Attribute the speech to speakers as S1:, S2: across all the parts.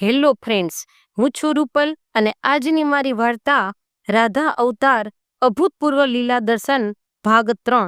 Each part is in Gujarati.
S1: હેલો ફ્રેન્ડ્સ, હું છું રૂપલ અને આજની મારી વાર્તા રાધા અવતાર અભૂતપૂર્વ લીલા દર્શન ભાગ 3।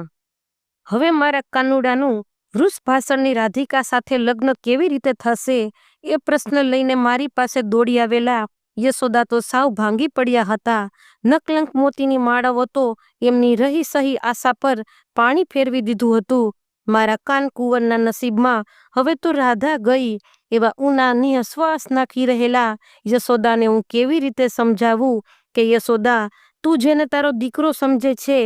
S1: હવે મારા કાનુડાનું વૃષભાસણની રાધિકા સાથે લગ્ન કેવી રીતે થશે એ પ્રશ્ન લઈને મારી પાસે દોડી આવેલા યશોદા તો સાવ ભાંગી પડ્યા હતા। નકલંક મોતીની માળાઓ તો એમની રહી સહી આશા પર પાણી ફેરવી દીધું હતું। મારા કાનકુંવરના નસીબમાં હવે તો રાધા ગઈ એવા ઊના નિઃશ્વાસ નાખી રહેલા યશોદાને હું કેવી રીતે સમજાવું કે યશોદા, તું જેને તારો દીકરો સમજે છે,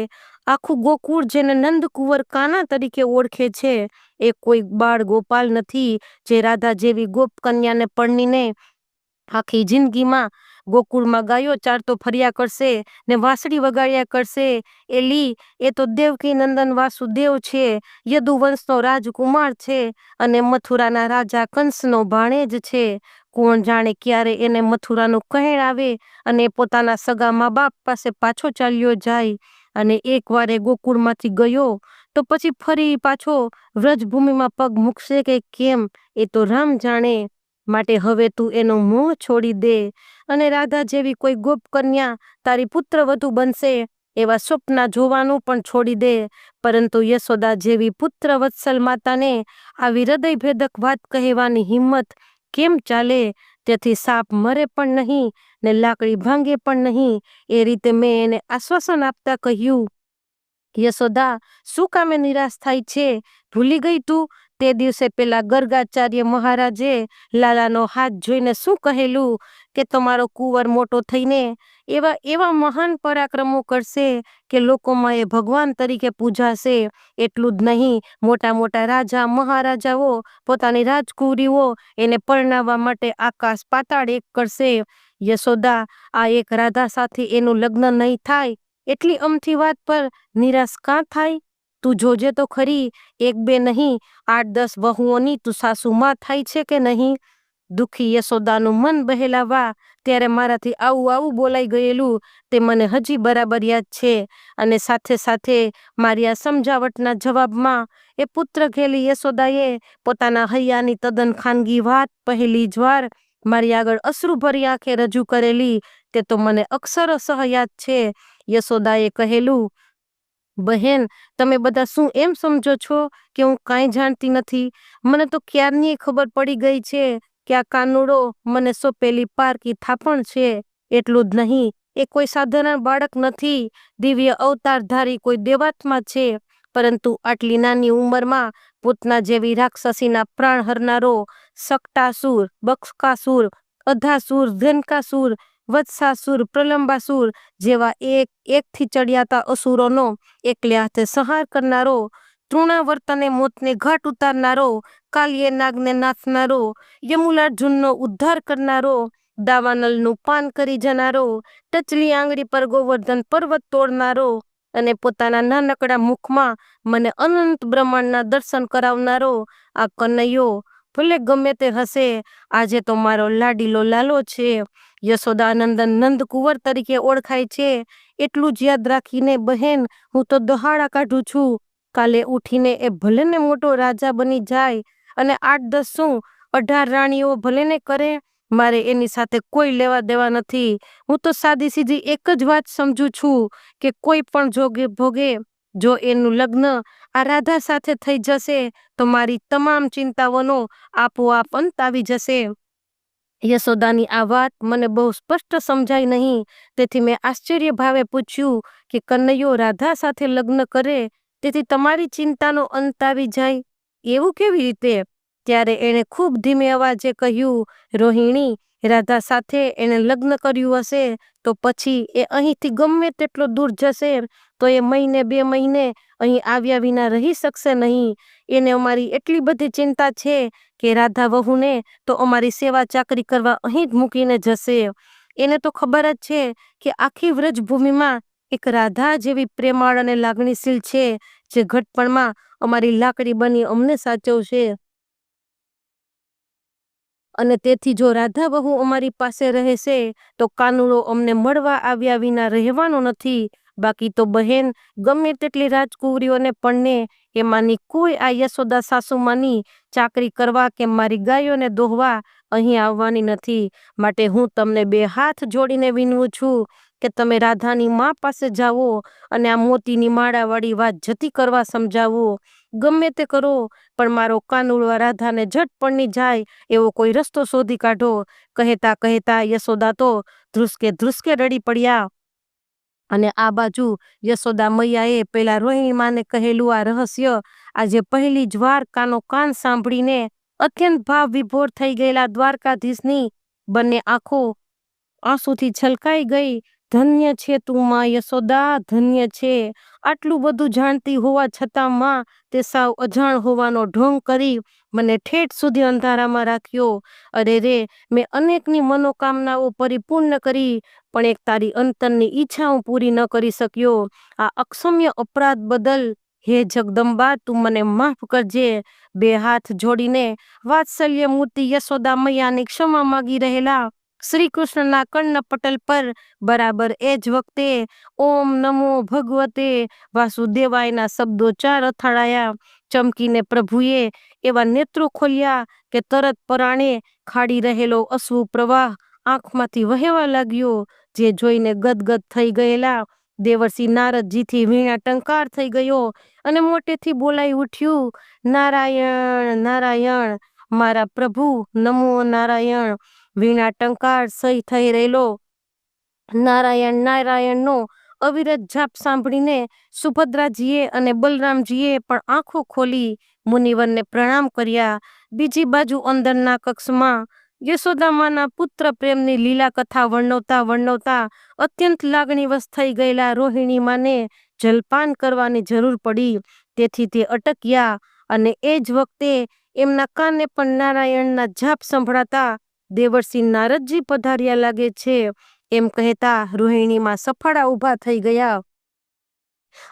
S1: આખું ગોકુળ જેને નંદકુંવર કાના તરીકે ઓળખે છે, એ કોઈ બાળ ગોપાલ નથી જે રાધા જેવી ગોપ કન્યાને પરણીને આખી જિંદગીમાં ગોકુળમાં ગાયો ચારતો ફર્યા કરશે ને વાંસળી વગાડ્યા કરશે। એ તો દેવકી નંદન વાસુદેવ છે, યદુવંશનો રાજકુમાર છે અને મથુરાના રાજા કંસનો ભાણેજ છે। કોણ જાણે ક્યારે એને મથુરાનું કહેણ આવે અને પોતાના સગા મા બાપ પાસે પાછો ચાલ્યો જાય અને એકવાર એ ગોકુળમાંથી ગયો તો પછી ફરી પાછો વ્રજભૂમિમાં પગ મૂકશે કે કેમ, એ તો રામ જાણે। માટે હવે તું એનો મોહ છોડી દે અને રાધા જેવી કોઈ ગોપ કન્યા તારી પુત્રવધુ બનશે એવા સ્વપ્ન જોવાનું પણ છોડી દે। પરંતુ યશોદા જેવી પુત્ર વત્સલ માતાને આવી હૃદયભેદક વાત કહેવાની હિંમત કેમ ચાલે? તેથી સાપ મરે પણ નહીં ને લાકડી ભાંગે પણ નહીં, એ રીતે મેં એને આશ્વાસન આપતા કહ્યું, યશોદા, શું કામે નિરાશ થાય છે? ભૂલી ગઈ તું તે દિવસે પેલા ગર્ગાચાર્ય મહારાજે લાલાનો હાથ જોઈને શું કહેલું કે તમારો કુંવર મોટો થઈને એવા મહાન પરાક્રમો કરશે કે લોકોમાં એ ભગવાન તરીકે પૂજાશે। એટલું જ નહીં, મોટા મોટા રાજા મહારાજાઓ પોતાની રાજકુંવરીઓ એને પરણાવવા માટે આકાશ પાતાળ એક કરશે। યશોદા, આ એક રાધા સાથે એનું લગ્ન નહીં થાય એટલી અમથી વાત પર નિરાશ કાં થાય? તું જોજે તો ખરી, એક બે નહીં 8-10 વહુઓની તું સાસુમાં થાય છે કે નહીં? દુઃખી યશોદાનું મન બહેલાવા ત્યારે મારાથી આવું બોલાઈ ગયેલું તે મને હજી બરાબર યાદ છે અને સાથે સાથે મારી આ સમજાવટના જવાબમાં એ પુત્ર ઘેલી યશોદાએ પોતાના હૈયાની તદ્દન ખાનગી વાત પહેલી જ વાર મારી આગળ અશ્રુભરી આંખે રજૂ કરેલી તે તો મને અક્ષરશઃ યાદ છે। યશોદાએ કહેલું, બહેન, તમે બધા શું એમ સમજો છો કે હું કાંઈ જાણતી નથી? મને તો ક્યારની ખબર પડી ગઈ છે કે આ કાનુડો મને સોંપેલી પારકી થાપણ છે। એટલું જ નહીં, એ કોઈ સાધારણ બાળક નથી, દિવ્ય અવતારધારી કોઈ દેવાત્મા છે। પરંતુ આટલી નાની ઉંમરમાં પૂતના જેવી રાક્ષસીના પ્રાણ હરનારો શકટાસુર, બક્ષકાસુર, અધાસુર, ધનકાસુર, વત્સાસુર, પ્રલંબાસુર જેવા એકથી ચડિયાતા અસુરોનો એકલે હાથે સંહાર કરનારો, તૃણાવર્તને મોતને ઘાટ ઉતારનારો, કાલિયે નાગને નાથનારો, યમુલાર્જુનનો ઉદ્ધાર કરનારો, દાવાનલનું પાન કરી જનારો, ટચલી આંગળી પર ગોવર્ધન પર્વત તોડનારો અને પોતાના નાનકડા મુખમાં મને અનંત બ્રહ્માંડના દર્શન કરાવનારો આ કનૈયો ભલે ગમે તે હશે, આજે તો મારો લાડીલો લાલો છે। યશોદાનંદન નંદકુંવર તરીકે ઓળખાય છે એટલું જ યાદ રાખીને બહેન, હું તો દહાડા કાઢું છું। કાલે ઉઠીને એ ભલે ને મોટો રાજા બની જાય અને 8-10 શું 18 રાણીઓ ભલે ને કરે, મારે એની સાથે કોઈ લેવા દેવા નથી। હું તો સાદી સીધી એક જ વાત સમજુ છું કે કોઈ પણ જોગે ભોગે જો એનું લગ્ન આ રાધા સાથે થઈ જશે તો મારી તમામ ચિંતાઓનો આપોઆપ અંત આવી જશે। યશોદાની આ વાત મને બહુ સ્પષ્ટ સમજાય નહીં, તેથી મેં આશ્ચર્ય ભાવે પૂછ્યું કે કનૈયો રાધા સાથે લગ્ન કરે તેથી તમારી ચિંતાનો અંત આવી જાય, એવું કેવી રીતે? ત્યારે એણે ખૂબ ધીમે અવાજે કહ્યું, રોહિણી, રાધા સાથે એણે લગ્ન કર્યું હશે તો પછી એ અહીંથી ગમે તેટલો દૂર જશે તો એ 1-2 મહિને અહીં આવ્યા વિના રહી શકશે નહીં। એને અમારી એટલી બધી ચિંતા છે કે રાધા વહુને તો અમારી સેવા ચાકરી કરવા અહીં જ મૂકીને જશે। એને તો ખબર જ છે કે આખી વ્રજભૂમિમાં એક રાધા જેવી પ્રેમાળ અને લાગણીશીલ છે જે ઘટપણમાં અમારી લાકડી બની અમને સાચવશે અને તેથી જો રાધા વહુ અમારી પાસે રહેશે તો કાનુડો અમને મળવા આવ્યા વિના રહેવાનો નથી। બાકી તો બહેન ગમે તેટલી રાજકુંવરીઓને પણને એમાંની કોઈ આ યશોદા સાસુમાની ચાકરી કરવા કે મારી ગાયોને દોહવા અહીં આવવાની નથી. માટે હું તમને બે હાથ જોડીને વિનવું છું કે તમે રાધાની મા પાસે જાઓ અને આ મોતીની માળાવાળી વાત જતી કરવા સમજાવો. ગમે તે કરો પણ મારો કાનુડો રાધાને ઝટ પણની જાય એવો કોઈ રસ્તો શોધી કાઢો. કહેતા કહેતા યશોદા તો ધ્રુસકે રડી પડ્યા. અને આ બાજુ યશોદા મૈયાએ પેલા રોહિણી માને કહેલું આ રહસ્ય આજે પહેલી જ વાર કાનો કાન સાંભળીને અત્યંત ભાવ વિભોર થઈ ગયેલા દ્વારકાધીશની બંને આંખો આંસુથી છલકાઈ ગઈ. ધન્ય છે તું માં યશોદા, ધન્ય છે. આટલું બધું જાણતી હોવા છતાં માં તે સાવ અજાણ હોવાનો ઢોંગ કરી મને ઠેઠ સુધી અંધારામાં રાખ્યો. અરે રે, મેં અનેકની મનોકામનાઓ પરિપૂર્ણ કરી પણ એક તારી અંતરની ઈચ્છા હું પૂરી ન કરી શક્યો. આ અક્ષમ્ય અપરાધ બદલ હે જગદંબા તું મને માફ કરજે. બે હાથ જોડીને વાત્સલ્ય મૂર્તિ યશોદા મૈયાની ક્ષમા માગી રહેલા શ્રી કૃષ્ણના કર્ણ પટલ પર બરાબર એ જ વખતે ઓમ નમો ભગવતે વાસુદેવાયના શબ્દોચ્ચાર અથડાયા. ચમકીને પ્રભુએ એવા નેત્રો ખોલ્યા કે તરત પરાણે ખાડી રહેલો અશ્રુ પ્રવાહ આંખમાંથી વહેવા લાગ્યો. જે જોઈને ગદગદ થઈ ગયેલા દેવર્ષિ નારદજીથી વીણા ટંકાર થઈ ગયો અને મોટેથી બોલાઈ ઉઠ્યું, નારાયણ નારાયણ, મારા પ્રભુ નમો નારાયણ. વીણા ટંકાર સહી થઈ રહેલો નારાયણ નારાયણનો અવિરત જાપ સાંભળીને સુભદ્રાજીએ અને બલરામજીએ પણ આંખો ખોલી મુનિવરને પ્રણામ કર્યા. બીજી બાજુ અંદરના કક્ષમાં યશોદામાના પુત્ર પ્રેમની લીલા કથા વર્ણવતા અત્યંત લાગણીવશ થઈ ગયેલા રોહિણી માને જલપાન કરવાની જરૂર પડી. તેથી તે અટક્યા અને એ જ વખતે એમના કાને પણ નારાયણના જાપ સંભળાતા દેવર્ષિ નારદજી પધાર્યા લાગે છે એમ કહેતા રોહિણીમાં સફાળા ઊભા થઈ ગયા.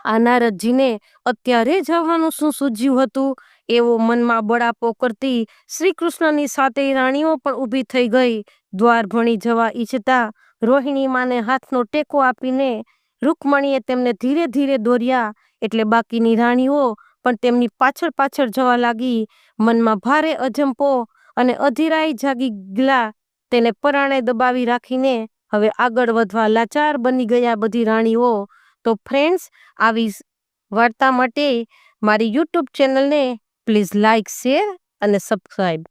S1: આ નારદજીને અત્યારે જ આવવાનું શું સૂઝ્યું હતું એવો મનમાં બળાપો કરતી શ્રી કૃષ્ણની સાતેય રાણીઓ પણ ઊભી થઈ ગઈ. દ્વાર ભણી જવા ઈચ્છતા રોહિણી માને હાથનો ટેકો આપીને રૂકમણીએ તેમને ધીરે ધીરે દોર્યા એટલે બાકીની રાણીઓ પણ તેમની પાછળ પાછળ જવા લાગી. મનમાં ભારે અજંપો અને અધીરાઈ જાગી ગયેલા તેને પરાણે દબાવી રાખીને હવે આગળ વધવા લાચાર બની ગયા બધી રાણીઓ. તો ફ્રેન્ડ્સ, આવી વાર્તા માટે મારી યુટ્યુબ ચેનલને પ્લીઝ લાઇક, શેર અને સબસ્ક્રાઈબ.